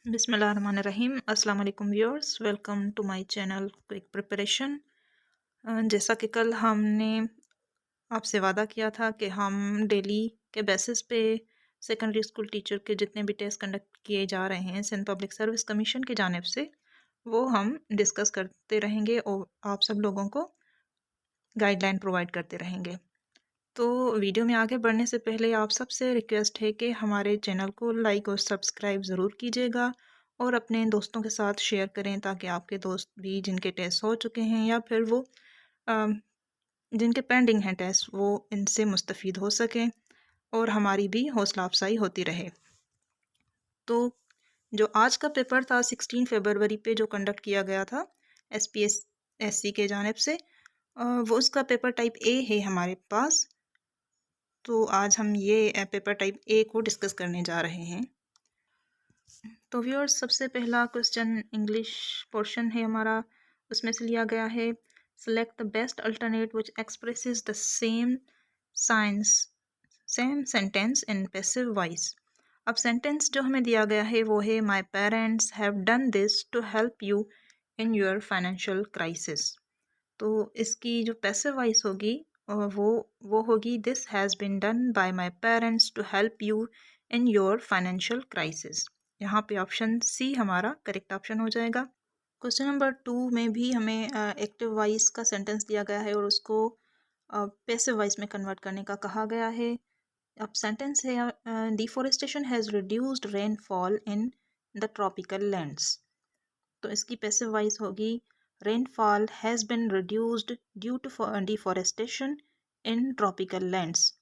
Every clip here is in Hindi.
बिस्मिल्लाहिर्रहमानिर्रहीम। अस्सलाम वालेकुम viewers, welcome to my channel quick preparation. जैसा कि कल हमने आपसे वादा किया था कि हम डेली के बेसिस पे सेकेंडरी स्कूल टीचर के जितने भी टेस्ट कंडक्ट किए जा रहे हैं सिंध पब्लिक सर्विस कमीशन की जानिब से, वो हम डिस्कस करते रहेंगे और आप सब लोगों को गाइडलाइन प्रोवाइड करते रहेंगे। तो वीडियो में आगे बढ़ने से पहले आप सबसे रिक्वेस्ट है कि हमारे चैनल को लाइक और सब्सक्राइब ज़रूर कीजिएगा और अपने दोस्तों के साथ शेयर करें ताकि आपके दोस्त भी जिनके टेस्ट हो चुके हैं या फिर वो अम, जिनके पेंडिंग हैं टेस्ट वो इनसे मुस्तफ़ीद हो सकें और हमारी भी हौसला अफजाई होती रहे। तो जो आज का पेपर था 16 फरवरी पे जो कंडक्ट किया गया था SPSC के जानिब से, वो उसका पेपर टाइप ए है हमारे पास। तो आज हम ये पेपर टाइप ए को डिस्कस करने जा रहे हैं। तो व्यूअर्स, सबसे पहला क्वेश्चन इंग्लिश पोर्शन है हमारा, उसमें से लिया गया है select the best alternate which expresses the same sentence in passive voice. अब सेंटेंस जो हमें दिया गया है वो है my parents have done this to help you in your financial crisis. तो इसकी जो पैसिव वॉइस होगी वो होगी this has been done by my parents to help you in your financial crisis. यहाँ पे ऑप्शन सी हमारा करेक्ट ऑप्शन हो जाएगा। क्वेश्चन नंबर 2 में भी हमें एक्टिव वॉइस का सेंटेंस दिया गया है और उसको पैसिव वॉइस में कन्वर्ट करने का कहा गया है। अब सेंटेंस है deforestation has reduced rainfall in the tropical lands. तो इसकी पैसिव वॉइस होगी rainfall has been reduced due to deforestation in tropical lands.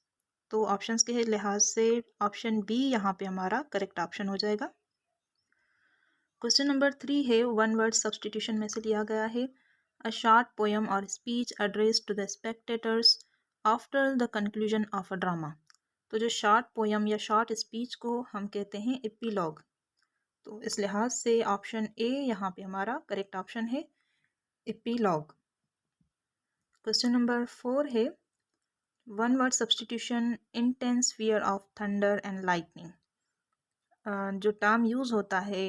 तो ऑप्शंस के लिहाज से ऑप्शन बी यहाँ पे हमारा करेक्ट ऑप्शन हो जाएगा। क्वेश्चन नंबर 3 है वन वर्ड सब्सटीट्यूशन में से लिया गया है अ शॉर्ट पोएम और speech address to the spectators after the conclusion of a drama. तो जो शॉर्ट पोएम या शॉर्ट स्पीच को हम कहते हैं एपिलॉग। तो इस लिहाज से ऑप्शन ए यहाँ पे हमारा करेक्ट ऑप्शन है, एपिलॉग। क्वेश्चन नंबर 4 है one word substitution intense fear of thunder and lightning. जो टर्म यूज़ होता है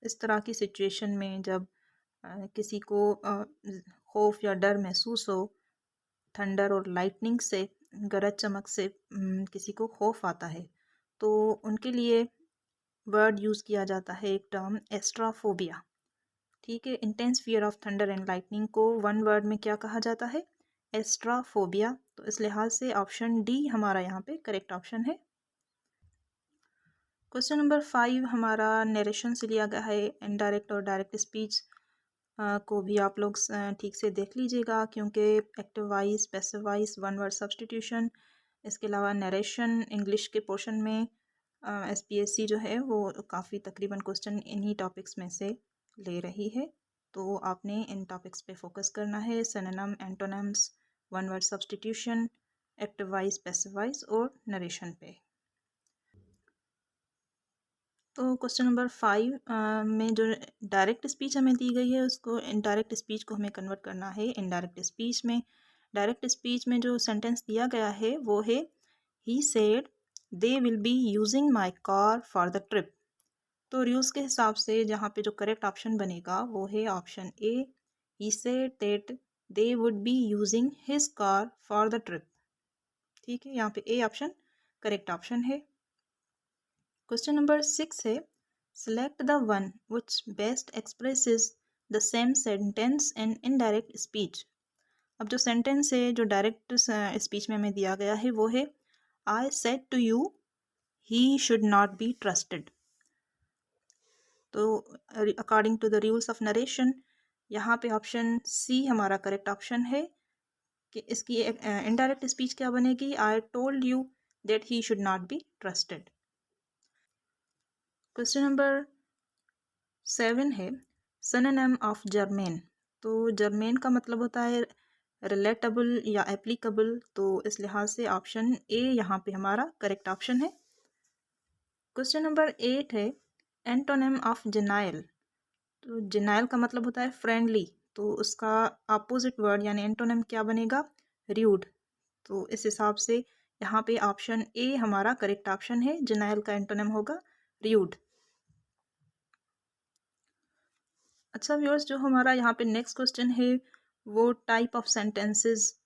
इस तरह की सिचुएशन में जब किसी को खौफ या डर महसूस हो, थंडर और लाइटनिंग से, गरज चमक से किसी को खौफ आता है, तो उनके लिए वर्ड यूज़ किया जाता है एक टर्म एस्ट्राफोबिया। ठीक है, intense fear of thunder and lightning को वन वर्ड में क्या कहा जाता है, एस्ट्राफोबिया। तो इस लिहाज से ऑप्शन डी हमारा यहाँ पे करेक्ट ऑप्शन है। क्वेश्चन नंबर 5 हमारा नरेशन से लिया गया है। इनडायरेक्ट और डायरेक्ट स्पीच को भी आप लोग ठीक से देख लीजिएगा क्योंकि active voice, passive voice, one word substitution, इसके अलावा नरेशन इंग्लिश के पोर्शन में SPSC जो है वो काफ़ी तकरीबन क्वेश्चन इन्हीं टॉपिक्स में से ले रही है। तो आपने इन टॉपिक्स पे फोकस करना है, synonym, antonyms, one word substitution, active voice, passive voice और नरेशन पे। तो क्वेश्चन नंबर 5 में जो डायरेक्ट स्पीच हमें दी गई है उसको इनडायरेक्ट स्पीच को हमें कन्वर्ट करना है इनडायरेक्ट स्पीच में। डायरेक्ट स्पीच में जो सेंटेंस दिया गया है वो है he said they will be using my car for the trip. तो रूल्स के हिसाब से जहाँ पे जो करेक्ट ऑप्शन बनेगा वो है option A, he said that they would be using his car for the trip. ठीक है, यहाँ पे ए ऑप्शन करेक्ट ऑप्शन है। क्वेश्चन नंबर 6 है select the one which best expresses the same sentence in indirect speech. अब जो सेंटेंस है जो डायरेक्ट स्पीच में हमें दिया गया है वो है I said to you he should not be trusted. तो according to the rules of narration यहाँ पे ऑप्शन सी हमारा करेक्ट ऑप्शन है कि इसकी इनडायरेक्ट स्पीच क्या बनेगी, I told you that he should not be trusted. Question number 7 है सिनोनिम ऑफ जर्मेन। तो जर्मेन का मतलब होता है रिलेटेबल या एप्लीकेबल। तो इस लिहाज से ऑप्शन ए यहाँ पे हमारा करेक्ट ऑप्शन है। क्वेश्चन नंबर 8 है एंटोनिम ऑफ जेनाइल। तो जेनाइल का मतलब होता है फ्रेंडली, तो उसका अपोजिट वर्ड यानी एंटोनिम क्या बनेगा, र्यूड। तो इस हिसाब से यहाँ पे ऑप्शन ए हमारा करेक्ट ऑप्शन है, जेनाइल का एंटोनिम होगा र्यूड। अच्छा व्यूअर्स, जो हमारा यहाँ पे नेक्स्ट क्वेश्चन है वो टाइप ऑफ सेंटेंसेस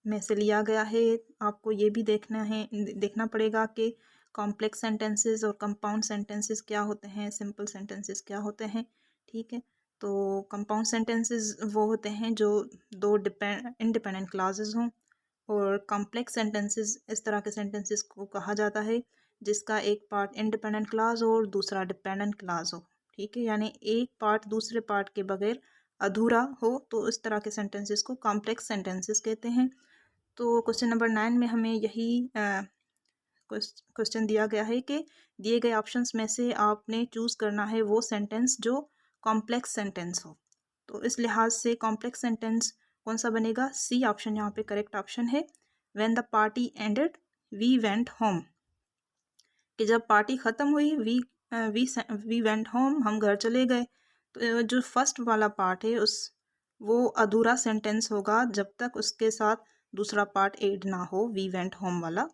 में से लिया गया है। आपको ये भी देखना पड़ेगा कि कॉम्प्लेक्स सेंटेंसेस और कंपाउंड सेंटेंसेस क्या होते हैं, सिंपल सेंटेंसेस क्या होते हैं। ठीक है, तो कंपाउंड सेंटेंसेस वो होते हैं जो दो इंडिपेंडेंट क्लासेस हों, और कॉम्प्लेक्स सेंटेंसेस इस तरह के सेंटेंसेस को कहा जाता है जिसका एक पार्ट इंडिपेंडेंट क्लास और दूसरा डिपेंडेंट क्लास हो। ठीक है, यानी एक पार्ट दूसरे पार्ट के बगैर अधूरा हो, तो इस तरह के सेंटेंसेस को कॉम्प्लेक्स सेंटेंसेस कहते हैं। तो क्वेश्चन नंबर 9 में हमें यही क्वेश्चन दिया गया है कि दिए गए ऑप्शंस में से आपने चूज़ करना है वो सेंटेंस जो कॉम्प्लेक्स सेंटेंस हो। तो इस लिहाज से कॉम्प्लेक्स सेंटेंस कौन सा बनेगा? सी ऑप्शन यहाँ पे करेक्ट ऑप्शन है। When the party ended we went home, कि जब पार्टी ख़त्म हुई वी वेंट होम, हम घर चले गए। तो जो फर्स्ट वाला पार्ट है उस वो अधूरा सेंटेंस होगा जब तक उसके साथ दूसरा पार्ट ऐड ना हो, वी वेंट होम वाला।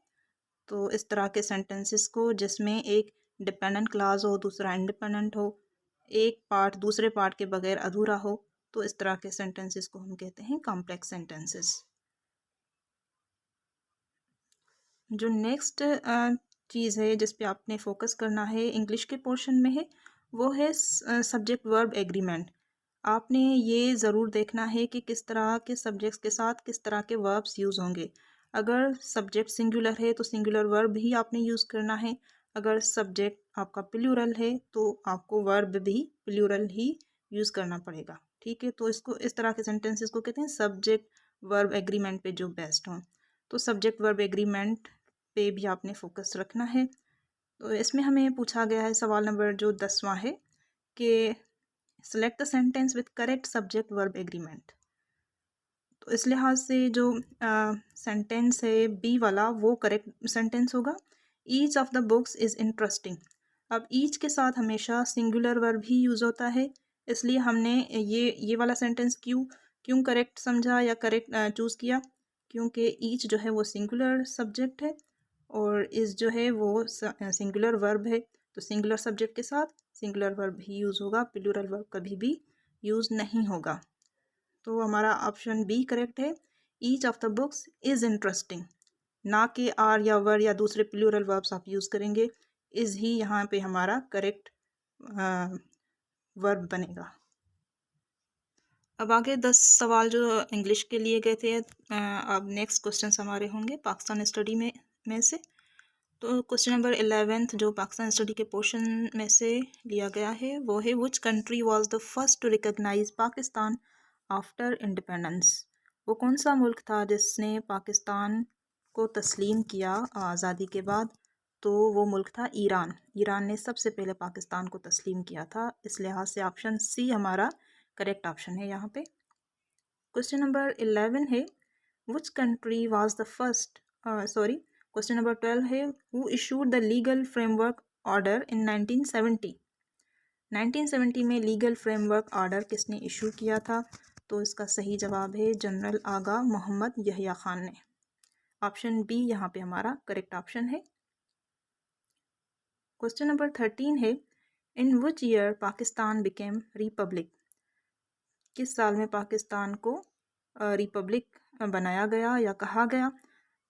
तो इस तरह के सेंटेंसेस को जिसमें एक डिपेंडेंट क्लास हो, दूसरा इंडिपेंडेंट हो, एक पार्ट दूसरे पार्ट के बगैर अधूरा हो, तो इस तरह के सेंटेंसेस को हम कहते हैं कॉम्प्लेक्स सेंटेंसेस। जो नेक्स्ट चीज़ है जिस पे आपने फोकस करना है इंग्लिश के पोर्शन में है, वो है सब्जेक्ट वर्ब एग्रीमेंट। आपने ये ज़रूर देखना है कि किस तरह के सब्जेक्ट्स के साथ किस तरह के वर्ब्स यूज़ होंगे। अगर सब्जेक्ट सिंगुलर है तो सिंगुलर वर्ब ही आपने यूज़ करना है। अगर सब्जेक्ट आपका प्लूरल है तो आपको वर्ब भी प्लूरल ही यूज़ करना पड़ेगा। ठीक है, तो इसको इस तरह के सेंटेंसेस को कहते हैं सब्जेक्ट वर्ब एग्रीमेंट पे जो बेस्ट हों। तो सब्जेक्ट वर्ब एग्रीमेंट पे भी आपने फोकस रखना है। तो इसमें हमें पूछा गया है सवाल नंबर जो 10वां है कि select the sentence with correct subject verb agreement. तो इस लिहाज से जो सेंटेंस है बी वाला वो करेक्ट सेंटेंस होगा। Each of the books is interesting. अब ईच के साथ हमेशा सिंगुलर वर्ब ही यूज़ होता है, इसलिए हमने ये वाला सेंटेंस क्यों करेक्ट समझा या करेक्ट चूज़ किया, क्योंकि ईच जो है वो सिंगुलर सब्जेक्ट है और इस जो है वो सिंगुलर वर्ब है। तो सिंगुलर सब्जेक्ट के साथ सिंगुलर वर्ब ही यूज़ होगा, प्लूरल वर्ब कभी भी यूज़ नहीं होगा। तो हमारा ऑप्शन बी करेक्ट है। Each of the books is interesting, ना कि आर या वर या दूसरे प्लूरल वर्ब्स आप यूज़ करेंगे। इज़ ही यहाँ पे हमारा करेक्ट वर्ब बनेगा। अब आगे 10 सवाल जो इंग्लिश के लिए गए थे, अब नेक्स्ट क्वेश्चन हमारे होंगे पाकिस्तान स्टडी में से। तो क्वेश्चन नंबर 11 जो पाकिस्तान स्टडी के पोर्शन में से लिया गया है वो है which country was the first to recognise Pakistan after independence. वो कौन सा मुल्क था जिसने पाकिस्तान को तस्लीम किया आज़ादी के बाद? तो वो मुल्क था ईरान। ईरान ने सबसे पहले पाकिस्तान को तस्लीम किया था। इस लिहाज से ऑप्शन सी हमारा करेक्ट ऑप्शन है यहाँ पे। क्वेश्चन नंबर 11 है which country was the first question number 12 है who issued the legal framework order in 1970। 1970 में लीगल फ्रेमवर्क ऑर्डर किसने इशू किया था? तो इसका सही जवाब है जनरल आगा मोहम्मद यहिया खान ने। ऑप्शन बी यहाँ पे हमारा करेक्ट ऑप्शन है। क्वेश्चन नंबर 13 है in which year Pakistan became republic. किस साल में पाकिस्तान को रिपब्लिक बनाया गया या कहा गया?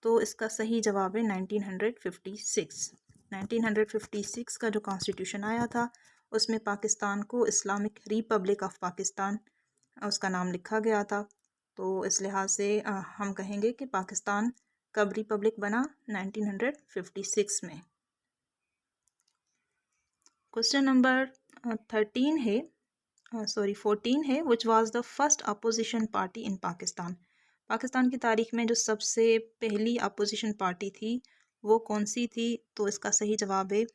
तो इसका सही जवाब है 1956। 1956 का जो कॉन्स्टिट्यूशन आया था उसमें पाकिस्तान को इस्लामिक रिपब्लिक ऑफ पाकिस्तान उसका नाम लिखा गया था। तो इस लिहाज से हम कहेंगे कि पाकिस्तान कब रिपब्लिक बना? 1956 में। क्वेश्चन नंबर 13 है 14 है which was the first opposition party in Pakistan. Pakistan की तारीख में जो सबसे पहली अपोजिशन पार्टी थी वो कौन सी थी? तो इसका सही जवाब है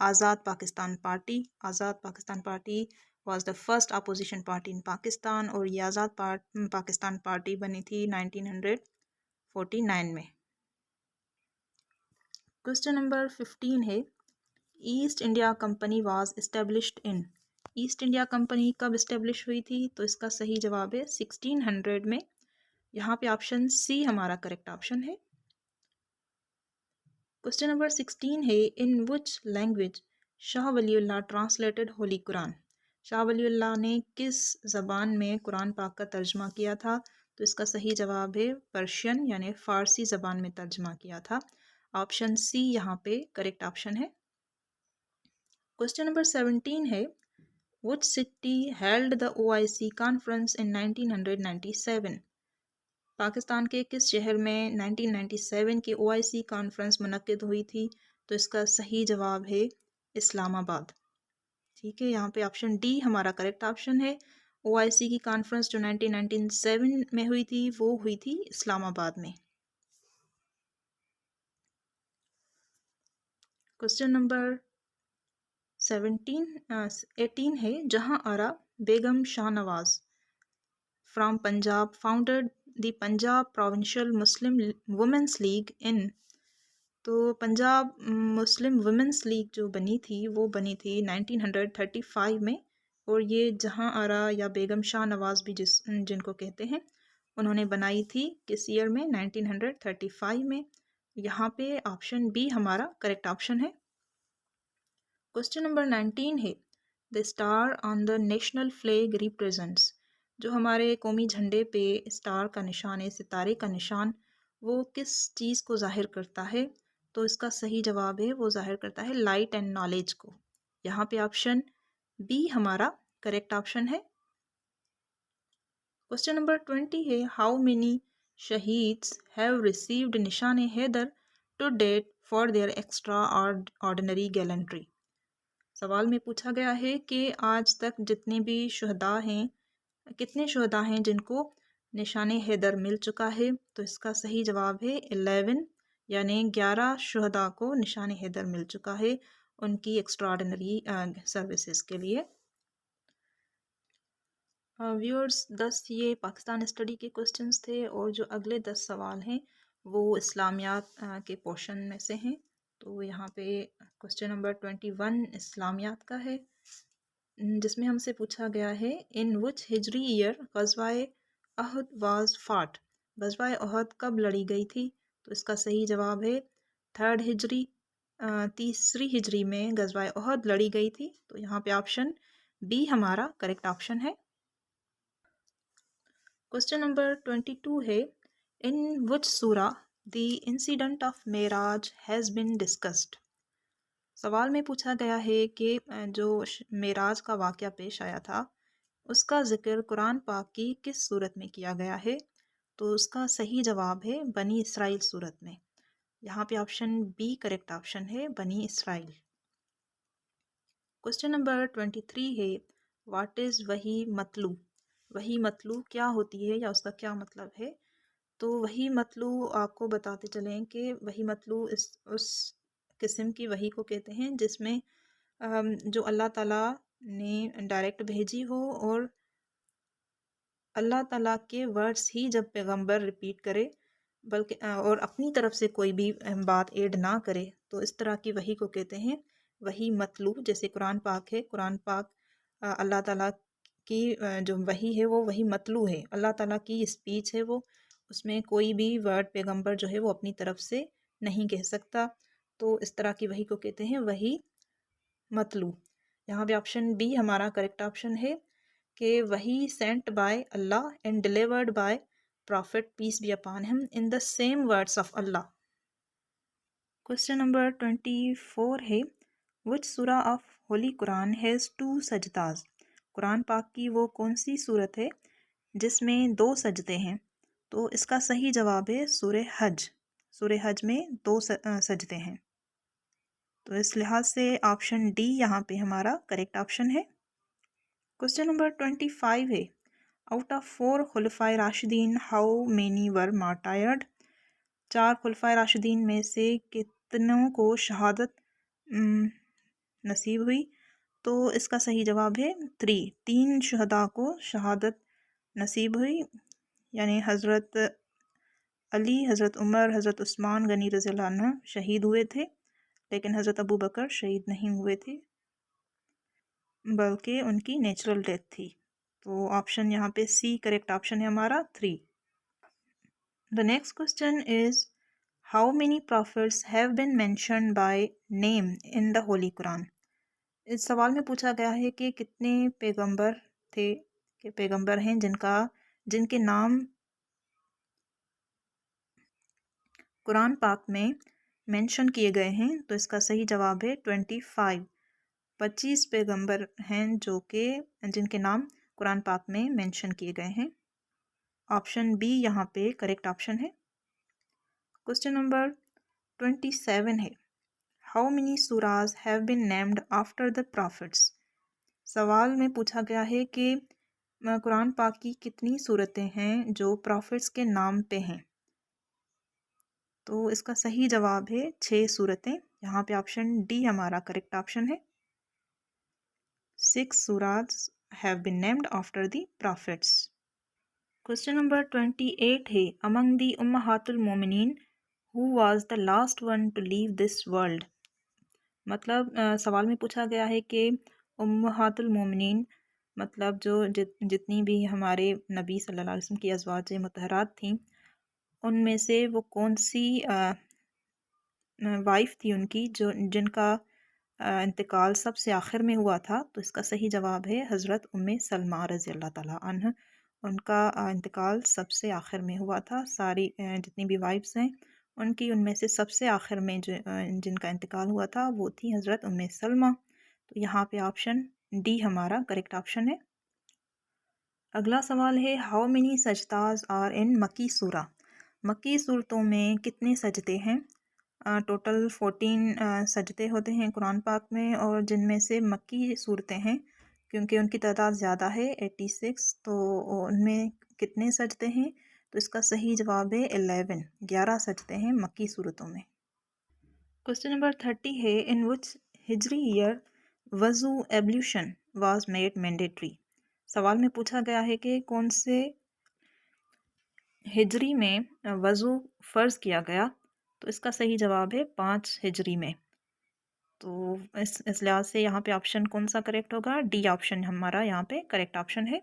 Azad Pakistan party. Azad Pakistan party was the first opposition party in Pakistan और ये पाकिस्तान पार्टी बनी थी 1949 में। क्वेश्चन नंबर 15 है east India company was established in. East India company कब इस्टेब्लिश हुई थी? तो इसका सही जवाब है 1600 में। यहाँ पे ऑप्शन सी हमारा करेक्ट ऑप्शन है। क्वेश्चन नंबर 16 है in which language Shah Waliullah translated holy Quran. Shah Waliullah ने किस ज़बान में कुरान पाक का तर्जमा किया था? तो इसका सही जवाब है पर्शियन यानी फ़ारसी ज़बान में तर्जमा किया था। ऑप्शन सी यहाँ पे करेक्ट ऑप्शन है। क्वेश्चन नंबर 17 है Which city held the OIC conference in 1997? Pakistan के किस शहर में 1997 की OIC कॉन्फ्रेंस मुनक्किद हुई थी? तो इसका सही जवाब है इस्लामाबाद। ठीक है, यहाँ पे ऑप्शन डी हमारा करेक्ट ऑप्शन है। OIC की कॉन्फ्रेंस जो 1997 में हुई थी वो हुई थी इस्लामाबाद में। क्वेश्चन नंबर 18 है Jahan Ara Begum Shahnawaz from Punjab founded the Punjab provincial Muslim women's league in. तो पंजाब मुस्लिम वुमेंस लीग जो बनी थी वो बनी थी 1935 में, और ये जहां आरा या बेगम शाह नवाज भी जिनको कहते हैं उन्होंने बनाई थी किस ईयर में? 1935 में। यहाँ पे ऑप्शन बी हमारा करेक्ट ऑप्शन है। क्वेश्चन नंबर 19 है the star on the national flag represents. जो हमारे कौमी झंडे पे स्टार का निशान है, सितारे का निशान, वो किस चीज़ को ज़ाहिर करता है? तो इसका सही जवाब है वो ज़ाहिर करता है लाइट एंड नॉलेज को। यहाँ पे ऑप्शन बी हमारा करेक्ट ऑप्शन है। क्वेश्चन नंबर 20 है how many shaheeds have received Nishan Haider to date for their extraordinary gallantry. सवाल में पूछा गया है कि आज तक जितने भी शुहदा हैं, कितने शुहदा हैं जिनको निशान हैदर मिल चुका है? तो इसका सही जवाब है 11, यानी 11 शुहदा को निशान हैदर मिल चुका है उनकी एक्स्ट्राऑर्डिनरी सर्विसेज के लिए। व्यूअर्स 10 ये पाकिस्तान स्टडी के क्वेश्चंस थे, और जो अगले 10 सवाल हैं वो इस्लामियात के पोर्शन में से हैं। तो यहाँ पे क्वेश्चन नंबर 21 इस्लामियात का है, जिसमें हमसे पूछा गया है in which Hijri year Ghazwa Ahad was फाट। गज़वाए अहद कब लड़ी गई थी? तो इसका सही जवाब है 3rd हिजरी, तीसरी हिजरी में गज़वाए अहद लड़ी गई थी। तो यहाँ पे ऑप्शन बी हमारा करेक्ट ऑप्शन है। क्वेश्चन नंबर 22 है इन विच सूरा the incident of Meraj has been discussed. सवाल में पूछा गया है कि जो मेराज का वाक़या पेश आया था उसका ज़िक्र कुरान पाक की किस सूरत में किया गया है? तो उसका सही जवाब है बनी इसराइल सूरत में। यहाँ पे ऑप्शन बी करेक्ट ऑप्शन है, बनी इसराइल। क्वेश्चन नंबर 23 है व्हाट इज़ वही मतलू। वही मतलू क्या होती है या उसका क्या मतलब है? तो वही मतलू आपको बताते चलें कि वही मतलू उस किस्म की वही को कहते हैं जिसमें जो अल्लाह ताला ने डायरेक्ट भेजी हो, और अल्लाह ताला के वर्ड्स ही जब पैगंबर रिपीट करे, बल्कि और अपनी तरफ से कोई भी बात ऐड ना करे, तो इस तरह की वही को कहते हैं वही मतलू। जैसे कुरान पाक है, कुरान पाक अल्लाह ताला की जो वही है वो वही मतलू है, अल्लाह ताला की स्पीच है वो, उसमें कोई भी वर्ड पैगंबर जो है वो अपनी तरफ से नहीं कह सकता। तो इस तरह की वही को कहते हैं वही मतलू। यहाँ पे ऑप्शन बी हमारा करेक्ट ऑप्शन है कि वही sent by Allah and delivered by prophet peace be upon him in the same words of Allah. Question number 24 है which surah of holy Quran has 2 sajdas. Quran पाक की वो कौन सी सूरत है जिसमें 2 सजदे हैं? तो इसका सही जवाब है सूरह हज। सूरह हज में 2 सजदे हैं। तो इस लिहाज से ऑप्शन डी यहाँ पे हमारा करेक्ट ऑप्शन है। क्वेश्चन नंबर 25 है out of 4 Khulafa Rashideen how many were martyred. 4 Khulafa Rashideen में से कितनों को शहादत नसीब हुई? तो इसका सही जवाब है 3 शुहदा को शहादत नसीब हुई, यानी हज़रत अली, हज़रत उमर, हज़रत उस्मान गनी रज़ियल्लाहु अन्हु शहीद हुए थे, लेकिन हज़रत अबू बकर शहीद नहीं हुए थे, बल्कि उनकी नेचुरल डेथ थी। तो ऑप्शन यहाँ पे सी करेक्ट ऑप्शन है हमारा 3। The next question is how many profits have been mentioned by name in the Holi Quran. इस सवाल में पूछा गया है कि कितने पैगंबर थे, कि पैगंबर हैं जिनके नाम कुरान पाक में मेंशन किए गए हैं। तो इसका सही जवाब है 25। 25 पैगंबर हैं जिनके नाम कुरान पाक में मेंशन किए गए हैं। ऑप्शन बी यहाँ पे करेक्ट ऑप्शन है। क्वेश्चन नंबर 27 है, how many surahs have been named after the prophets. सवाल में पूछा गया है कि कुरान पाक की कितनी सूरतें हैं जो प्रॉफिट्स के नाम पे हैं। तो इसका सही जवाब है 6 सूरतें। यहाँ पे ऑप्शन डी हमारा करेक्ट ऑप्शन है। 6 सूराज have been named after the prophets. Question number 28 है, अमंग दी उम्महातुल मोमिनीन who was the last one to leave this world. मतलब सवाल में पूछा गया है कि उम्महातुल मोमिनीन मतलब जितनी भी हमारे नबी सल्लल्लाहु अलैहि वसल्लम की अज़वाज मुतहरात थीं, उनमें से वो कौन सी वाइफ थी उनकी जिनका इंतकाल सबसे आखिर में हुआ था। तो इसका सही जवाब है हज़रत उम्मे सलमा रज़ी अल्लाह ताला अन्हा। उनका इंतकाल सबसे आखिर में हुआ था। सारी जितनी भी वाइफ्स हैं उनमें से सबसे आखिर में जिनका इंतकाल हुआ था वो थी हज़रत उम्मे सलमा। तो यहाँ पे ऑप्शन डी हमारा करेक्ट ऑप्शन है। अगला सवाल है, हाउ मेनी सजदाज आर इन मक्की सूरा। मक्की सूरतों में कितने सजदे हैं। टोटल 14 सजदे होते हैं कुरान पाक में, और जिनमें से मक्की सूरतें हैं क्योंकि उनकी तादाद ज़्यादा है 86। तो उनमें कितने सजदे हैं। तो इसका सही जवाब है 11 सजदे हैं मक्की सूरतों में। क्वेश्चन नंबर 30 है, इन विच हिजरी ईयर वज़ू एब्ल्यूशन वाज मेड मैंडेटरी। सवाल में पूछा गया है कि कौन से हिजरी में वज़ू फ़र्ज़ किया गया। तो इसका सही जवाब है 5 हिजरी में। तो इस लिहाज से यहाँ पे ऑप्शन कौन सा करेक्ट होगा, डी ऑप्शन हमारा यहाँ पे करेक्ट ऑप्शन है।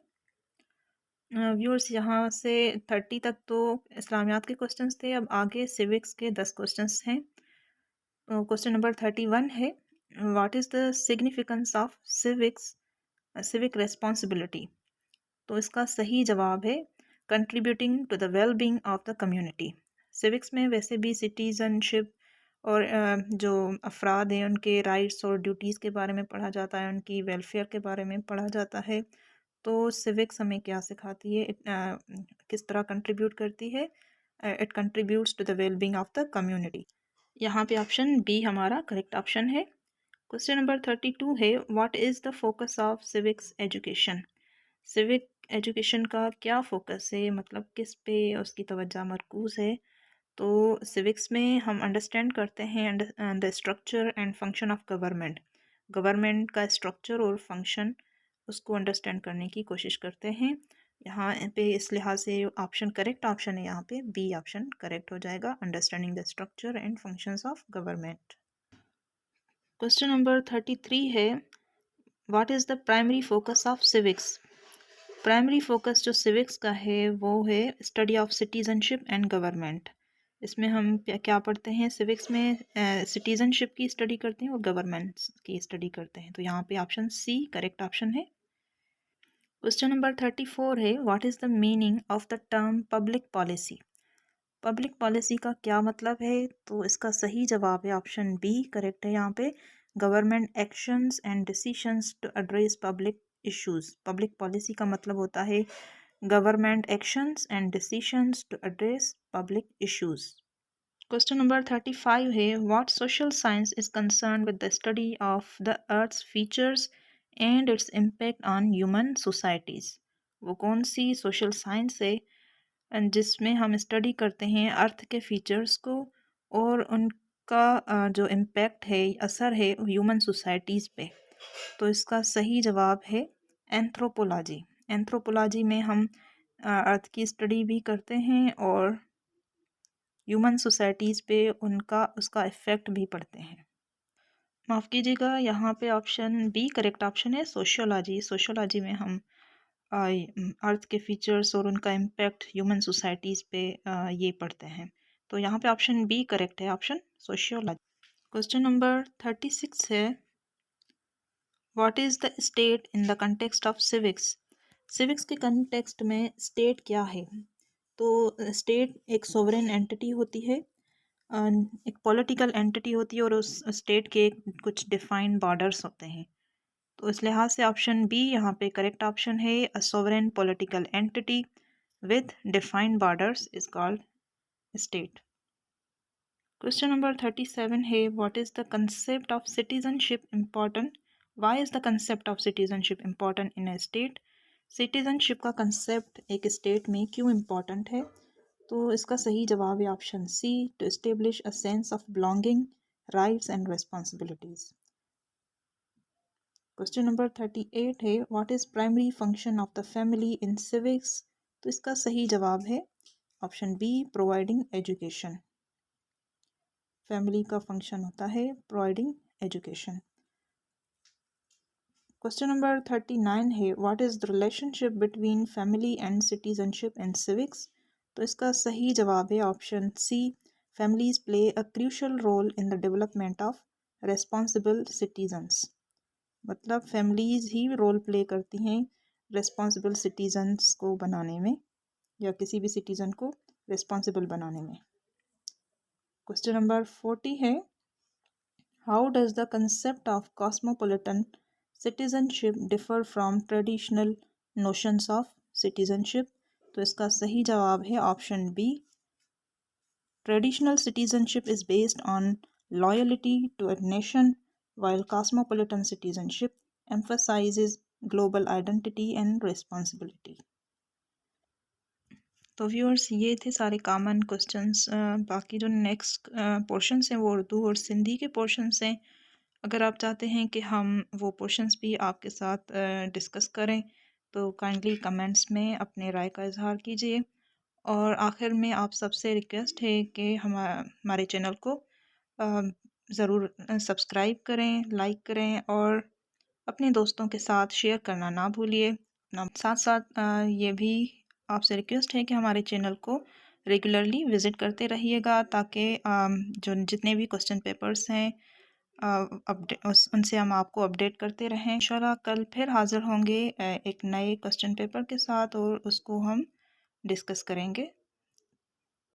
व्यूअर्स, यहाँ से 30 तक तो इस्लामियात के क्वेश्चंस थे। अब आगे सिविक्स के 10 क्वेश्चंस हैं। क्वेश्चन नंबर 31 है, what is the significance of civic responsibility. तो इसका सही जवाब है contributing to the well being of the community. Civics में वैसे भी सिटीजनशिप और जो अफराद हैं उनके राइट्स और ड्यूटीज़ के बारे में पढ़ा जाता है, उनकी वेलफेयर के बारे में पढ़ा जाता है। तो सिविक्स हमें क्या सिखाती है, किस तरह कंट्रीब्यूट करती है। It contributes to the well being of the community. यहाँ पे ऑप्शन बी हमारा करेक्ट ऑप्शन है। क्वेश्चन नंबर 32 है, what is the focus of civics education. Civic education का क्या फ़ोकस है, मतलब किस पे उसकी तवज्जो मरकूज़ है। तो सिविक्स में हम अंडरस्टैंड करते हैं the structure and function of government. Government का स्ट्रक्चर और फंक्शन उसको अंडरस्टैंड करने की कोशिश करते हैं। यहाँ पे इस लिहाज से ऑप्शन करेक्ट ऑप्शन है, यहाँ पे बी ऑप्शन करेक्ट हो जाएगा, understanding the structure and functions of government. Question number 33 है, what is the primary focus of civics. Primary focus जो सिविक्स का है वो है study of citizenship and government. इसमें हम क्या पढ़ते हैं, सिविक्स में सिटीजनशिप की स्टडी करते हैं और गवर्नमेंट की स्टडी करते हैं। तो यहाँ पे ऑप्शन सी करेक्ट ऑप्शन है। क्वेश्चन नंबर 34 है, what is the meaning of the term public policy. Public policy का क्या मतलब है। तो इसका सही जवाब है ऑप्शन बी करेक्ट है। यहाँ पे government actions and decisions to address public issues. Public policy का मतलब होता है government actions and decisions to address public issues. Question number 35 है, what social science is concern with the study of the earth's features and its impact on human societies. वो कौन सी सोशल साइंस है जिसमें हम स्टडी करते हैं अर्थ के फीचर्स को और उनका जो इम्पैक्ट है, असर है ह्यूमन सोसाइटीज़ पे। तो इसका सही जवाब है एंथ्रोपोलॉजी। एंथ्रोपोलॉजी में हम अर्थ की स्टडी भी करते हैं और ह्यूमन सोसाइटीज़ पे उसका इफ़ेक्ट भी पढ़ते हैं। माफ़ कीजिएगा, यहाँ पे ऑप्शन बी करेक्ट ऑप्शन है, सोशियोलॉजी। सोशियोलॉजी में हम अर्थ के फीचर्स और उनका इम्पैक्ट ह्यूमन सोसाइटीज़ पे ये पढ़ते हैं। तो यहाँ पे ऑप्शन बी करेक्ट है, ऑप्शन सोशियोलॉजी। क्वेश्चन नंबर 36 है, what is the state in the context of civics? Civics के कंटेक्स्ट में स्टेट क्या है? तो स्टेट एक सोवरेन एंटिटी होती है, एक पॉलिटिकल एंटिटी होती है और उस स्टेट के कुछ डिफाइंड बॉर्डर्स होते हैं। तो इस लिहाज से ऑप्शन बी यहाँ पे करेक्ट ऑप्शन है। A sovereign political entity with defined borders is called state. Question number 37 है what is the concept of citizenship important? Why is the concept of citizenship important in a state? Citizenship का कंसेप्ट एक स्टेट में क्यों इम्पॉर्टेंट है? तो इसका सही जवाब है option C, to establish a sense of belonging, rights and responsibilities. Question number 38 है what is primary function of the family in civics? तो इसका सही जवाब है option B, providing education. Family का फंक्शन होता है प्रोवाइडिंग एजुकेशन। क्वेश्चन नंबर 39 है what is the relationship between family and citizenship and civics? तो इसका सही जवाब है option C, families play a crucial role in the development of responsible citizens. मतलब फैमिलीज ही रोल प्ले करती हैं रेस्पॉन्सिबल सिटीजन्स को बनाने में या किसी भी सिटीजन को रेस्पॉन्सिबल बनाने में। क्वेश्चन नंबर 40 है how does the concept of cosmopolitan citizenship differ from traditional notions of citizenship? तो इसका सही जवाब है option B, traditional citizenship is based on loyalty to a nation while cosmopolitan citizenship emphasizes global identity and responsibility। तो व्यूअर्स ये थे सारे कॉमन क्वेश्चंस। बाकी जो नेक्स्ट पोर्शंस हैं वो उर्दू और सिंधी के पोर्शंस हैं। अगर आप चाहते हैं कि हम वो पोर्शंस भी आपके साथ डिस्कस करें तो काइंडली कमेंट्स में अपने राय का इजहार कीजिए। और आखिर में आप सबसे रिक्वेस्ट है कि हमारे चैनल को ज़रूर सब्सक्राइब करें, लाइक करें और अपने दोस्तों के साथ शेयर करना ना भूलिए। साथ साथ ये भी आपसे रिक्वेस्ट है कि हमारे चैनल को रेगुलरली विज़िट करते रहिएगा ताकि जो जितने भी क्वेश्चन पेपर्स हैं उनसे हम आपको अपडेट करते रहें। इंशाल्लाह कल फिर हाज़िर होंगे एक नए क्वेश्चन पेपर के साथ और उसको हम डिस्कस करेंगे।